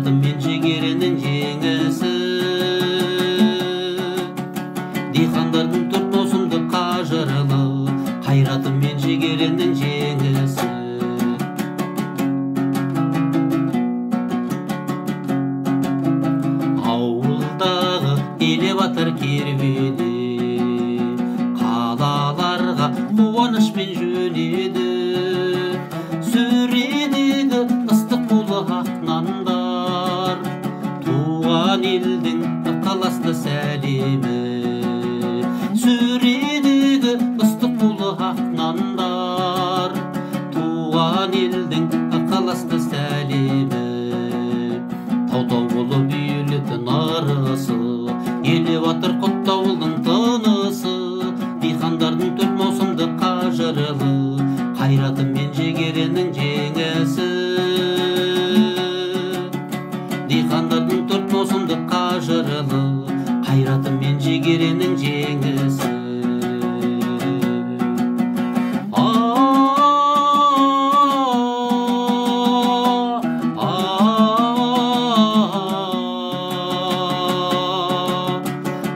Қайратым мен жігерінің жеңісі. Дихандардың төрт маусымды қажырлы, қайратым мен жігерінің жеңісі. Ауылдағы элеватор керуені қалаларға қуанышпен жөнеді. Сөредегі ыстық қолы ақ нандар, туған елдің ықыласты сәлемі. Сөредегі ыстық қолы ақ нандар, туған елдің ықыласты сәлемі. Тау-тау болып үйілетін арысы, элеватор құттауылдың тынысы. Дихандардың төрт маусымды қажырлы, қайратым мен жігерінің жеңісі. Дихандардың төрт маусымды қажырлы, қайратым мен жігерінің жеңісі.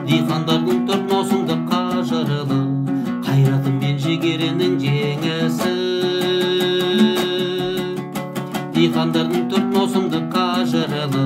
Дихандардың төрт маусымды қажырлы, қайратым мен жігерінің жеңісі. Дихандардың төрт маусымды қажырлы,